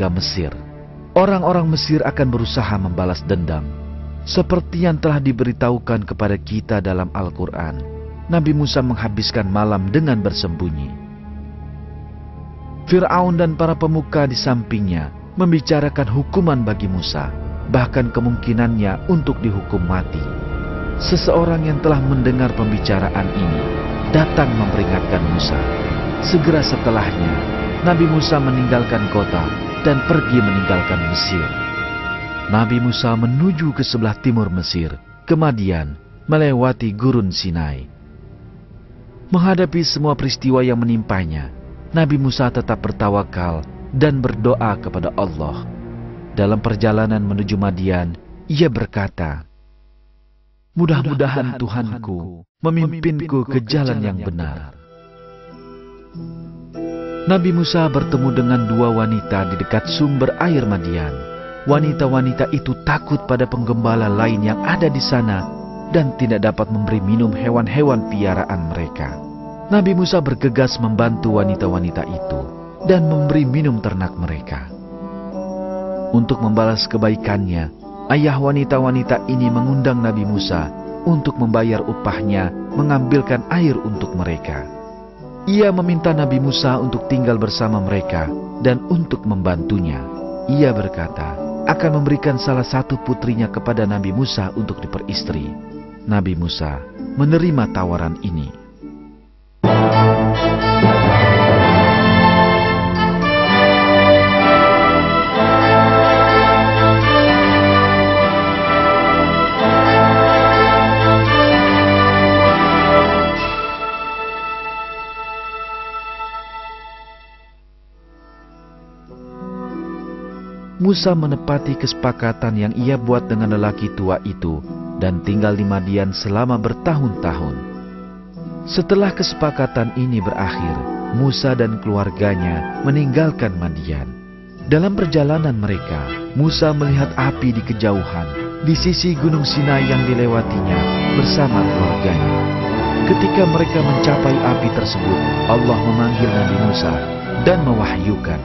warga Mesir. Orang-orang Mesir akan berusaha membalas dendam. Seperti yang telah diberitahukan kepada kita dalam Al-Quran, Nabi Musa menghabiskan malam dengan bersembunyi. Fir'aun dan para pemuka di sampingnya membicarakan hukuman bagi Musa, bahkan kemungkinannya untuk dihukum mati. Seseorang yang telah mendengar pembicaraan ini datang memperingatkan Musa. Segera setelahnya, Nabi Musa meninggalkan kota dan pergi meninggalkan Mesir. Nabi Musa menuju ke sebelah timur Mesir, ke Madian, melewati gurun Sinai. Menghadapi semua peristiwa yang menimpanya, Nabi Musa tetap bertawakal dan berdoa kepada Allah. Dalam perjalanan menuju Madian, ia berkata, "Mudah-mudahan Tuhanku memimpinku ke jalan yang benar." Nabi Musa bertemu dengan dua wanita di dekat sumber air Madian. Wanita-wanita itu takut pada penggembala lain yang ada di sana dan tidak dapat memberi minum hewan-hewan piaraan mereka. Nabi Musa bergegas membantu wanita-wanita itu dan memberi minum ternak mereka. Untuk membalas kebaikannya, ayah wanita-wanita ini mengundang Nabi Musa untuk membayar upahnya mengambilkan air untuk mereka. Ia meminta Nabi Musa untuk tinggal bersama mereka dan untuk membantunya. Ia berkata akan memberikan salah satu putrinya kepada Nabi Musa untuk diperistri. Nabi Musa menerima tawaran ini. Musa menepati kesepakatan yang ia buat dengan lelaki tua itu dan tinggal di Madian selama bertahun-tahun. Setelah kesepakatan ini berakhir, Musa dan keluarganya meninggalkan Madian. Dalam perjalanan mereka, Musa melihat api di kejauhan di sisi gunung Sinai yang dilewatinya bersama keluarganya. Ketika mereka mencapai api tersebut, Allah memanggil Nabi Musa dan mewahyukan,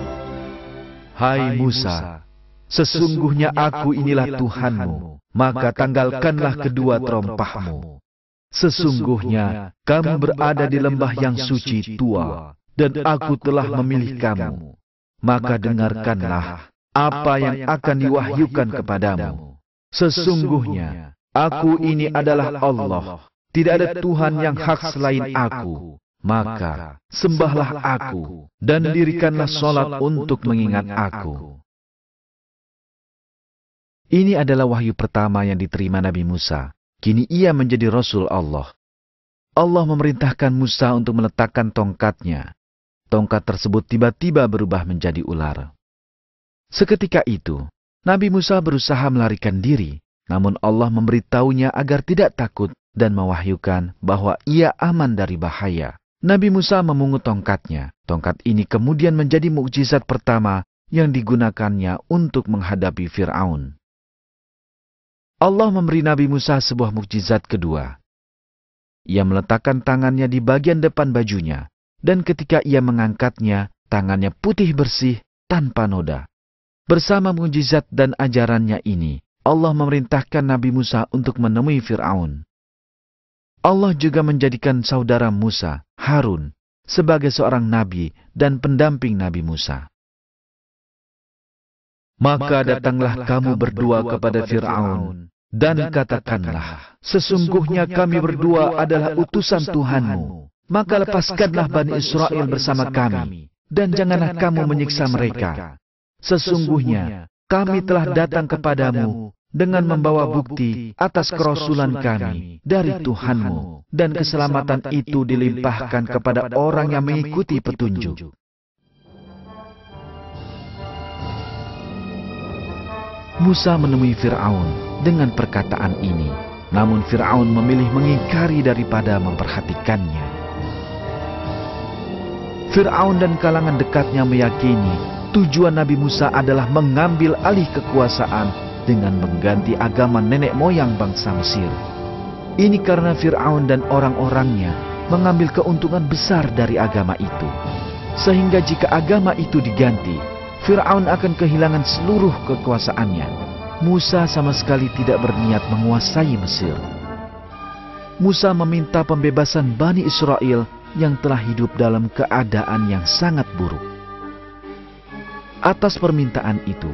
"Hai Musa, sesungguhnya aku inilah Tuhanmu, maka tanggalkanlah kedua terompahmu. Sesungguhnya kamu berada di lembah yang suci tua, dan aku telah memilih kamu. Maka dengarkanlah apa yang akan diwahyukan kepadamu. Sesungguhnya aku ini adalah Allah, tidak ada Tuhan yang hak selain aku. Maka sembahlah aku dan dirikanlah sholat untuk mengingat aku." Ini adalah wahyu pertama yang diterima Nabi Musa. Kini ia menjadi Rasul Allah. Allah memerintahkan Musa untuk meletakkan tongkatnya. Tongkat tersebut tiba-tiba berubah menjadi ular. Seketika itu, Nabi Musa berusaha melarikan diri, namun Allah memberitahunya agar tidak takut dan mewahyukan bahwa ia aman dari bahaya. Nabi Musa memungut tongkatnya. Tongkat ini kemudian menjadi mukjizat pertama yang digunakannya untuk menghadapi Fir'aun. Allah memberi Nabi Musa sebuah mukjizat kedua. Ia meletakkan tangannya di bagian depan bajunya, dan ketika ia mengangkatnya, tangannya putih bersih tanpa noda. Bersama mukjizat dan ajarannya ini, Allah memerintahkan Nabi Musa untuk menemui Fir'aun. Allah juga menjadikan saudara Musa, Harun, sebagai seorang nabi dan pendamping Nabi Musa. Maka datanglah kamu berdua kepada Fir'aun dan katakanlah, "Sesungguhnya kami berdua adalah utusan Tuhanmu. Maka lepaskanlah Bani Israel bersama kami, dan janganlah kamu menyiksa mereka. Sesungguhnya kami telah datang kepadamu dengan membawa bukti atas kerasulan kami dari Tuhanmu, dan keselamatan itu dilimpahkan kepada orang yang mengikuti petunjuk." Musa menemui Fir'aun dengan perkataan ini, namun Fir'aun memilih mengingkari daripada memperhatikannya. Fir'aun dan kalangan dekatnya meyakini tujuan Nabi Musa adalah mengambil alih kekuasaan dengan mengganti agama nenek moyang bangsa Mesir. Ini karena Fir'aun dan orang-orangnya mengambil keuntungan besar dari agama itu. Sehingga jika agama itu diganti, Fir'aun akan kehilangan seluruh kekuasaannya. Musa sama sekali tidak berniat menguasai Mesir. Musa meminta pembebasan Bani Israel yang telah hidup dalam keadaan yang sangat buruk. Atas permintaan itu,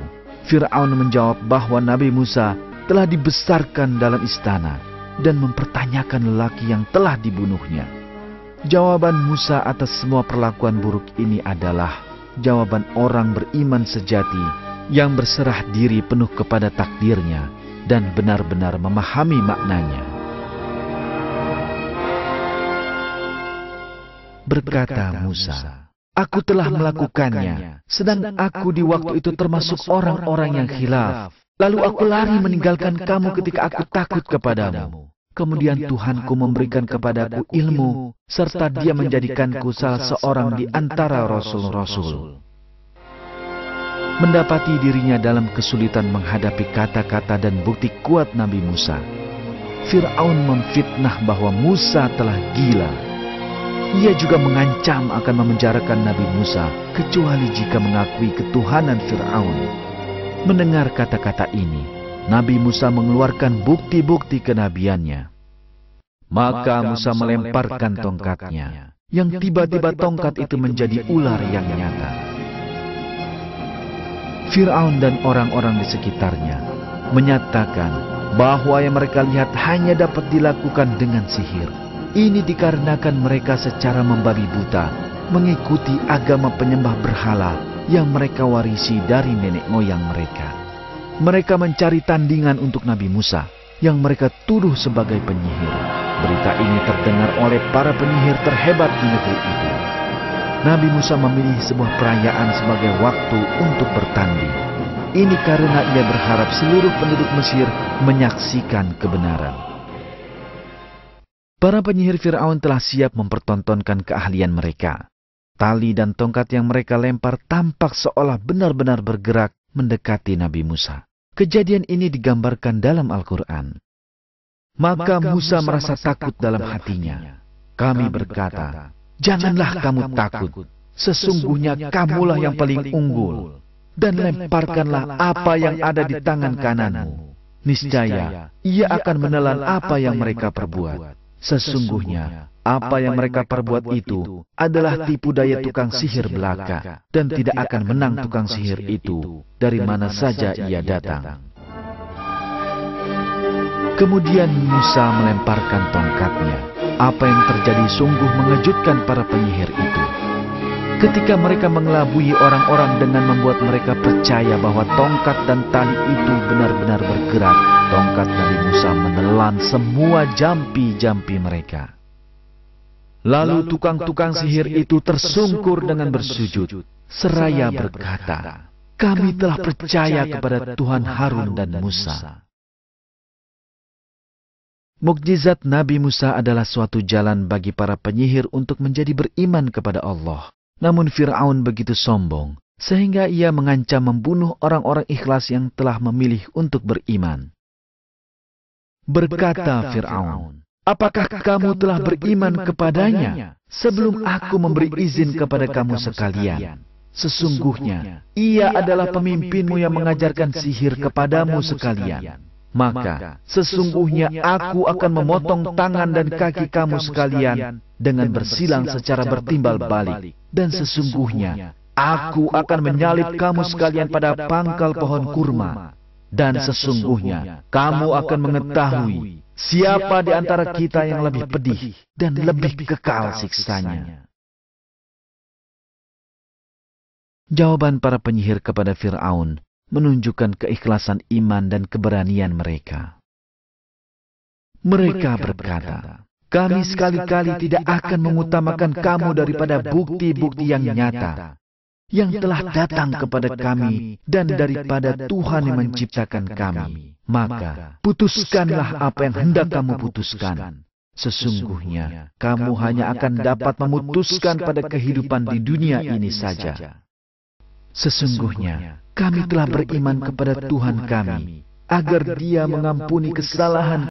Fir'aun menjawab bahwa Nabi Musa telah dibesarkan dalam istana dan mempertanyakan lelaki yang telah dibunuhnya. Jawaban Musa atas semua perlakuan buruk ini adalah jawaban orang beriman sejati yang berserah diri penuh kepada takdirnya dan benar-benar memahami maknanya. Berkata Musa, "Aku telah melakukannya, sedang aku di waktu itu termasuk orang-orang yang khilaf. Lalu aku lari meninggalkan kamu ketika aku takut kepadamu. Kemudian Tuhanku memberikan kepadaku ilmu, serta Dia menjadikanku salah seorang di antara rasul-rasul." Mendapati dirinya dalam kesulitan menghadapi kata-kata dan bukti kuat Nabi Musa, Fir'aun memfitnah bahwa Musa telah gila. Ia juga mengancam akan memenjarakan Nabi Musa kecuali jika mengakui ketuhanan Fir'aun. Mendengar kata-kata ini, Nabi Musa mengeluarkan bukti-bukti kenabiannya. Maka Musa melemparkan tongkatnya, yang tiba-tiba tongkat itu menjadi ular yang nyata. Fir'aun dan orang-orang di sekitarnya menyatakan bahwa yang mereka lihat hanya dapat dilakukan dengan sihir. Ini dikarenakan mereka secara membabi buta mengikuti agama penyembah berhala yang mereka warisi dari nenek moyang mereka. Mereka mencari tandingan untuk Nabi Musa yang mereka tuduh sebagai penyihir. Berita ini terdengar oleh para penyihir terhebat di negeri itu. Nabi Musa memilih sebuah perayaan sebagai waktu untuk bertanding. Ini karena ia berharap seluruh penduduk Mesir menyaksikan kebenaran. Para penyihir Fir'aun telah siap mempertontonkan keahlian mereka. Tali dan tongkat yang mereka lempar tampak seolah benar-benar bergerak mendekati Nabi Musa. Kejadian ini digambarkan dalam Al-Quran. Maka Musa merasa takut dalam hatinya. Kami berkata, "Janganlah kamu takut, sesungguhnya kamulah yang paling unggul. Dan lemparkanlah apa yang ada di tangan kananmu. Niscaya ia akan menelan apa yang mereka perbuat. Sesungguhnya apa yang mereka perbuat itu adalah tipu daya tukang sihir belaka, dan tidak akan menang tukang sihir itu dari mana saja ia datang." Kemudian Musa melemparkan tongkatnya. Apa yang terjadi sungguh mengejutkan para penyihir itu. Ketika mereka mengelabui orang-orang dengan membuat mereka percaya bahwa tongkat dan tali itu benar-benar bergerak, tongkat Nabi Musa menelan semua jampi-jampi mereka. Lalu tukang-tukang sihir itu tersungkur dengan bersujud, seraya berkata, "Kami telah percaya kepada Tuhan Harun dan Musa." Mukjizat Nabi Musa adalah suatu jalan bagi para penyihir untuk menjadi beriman kepada Allah. Namun Fir'aun begitu sombong, sehingga ia mengancam membunuh orang-orang ikhlas yang telah memilih untuk beriman. Berkata Fir'aun, "Apakah kamu telah beriman kepadanya sebelum aku memberi izin kepada kamu sekalian? Sesungguhnya ia adalah pemimpinmu yang mengajarkan sihir kepadamu sekalian. Maka sesungguhnya aku akan memotong tangan dan kaki kamu sekalian dengan bersilang secara bertimbal balik. Dan sesungguhnya aku akan menyalib kamu sekalian pada pangkal pohon kurma. Dan sesungguhnya kamu akan mengetahui siapa di antara kita yang lebih pedih dan lebih kekal siksanya." Jawaban para penyihir kepada Fir'aun menunjukkan keikhlasan iman dan keberanian mereka. Mereka berkata, "Kami sekali-kali tidak akan mengutamakan kamu daripada bukti-bukti yang nyata yang telah datang kepada kami dan daripada Tuhan yang menciptakan kami. Maka putuskanlah apa yang hendak kamu putuskan. Sesungguhnya kamu hanya akan dapat memutuskan pada kehidupan di dunia ini saja. Sesungguhnya kami telah beriman kepada Tuhan kami, agar Dia mengampuni kesalahan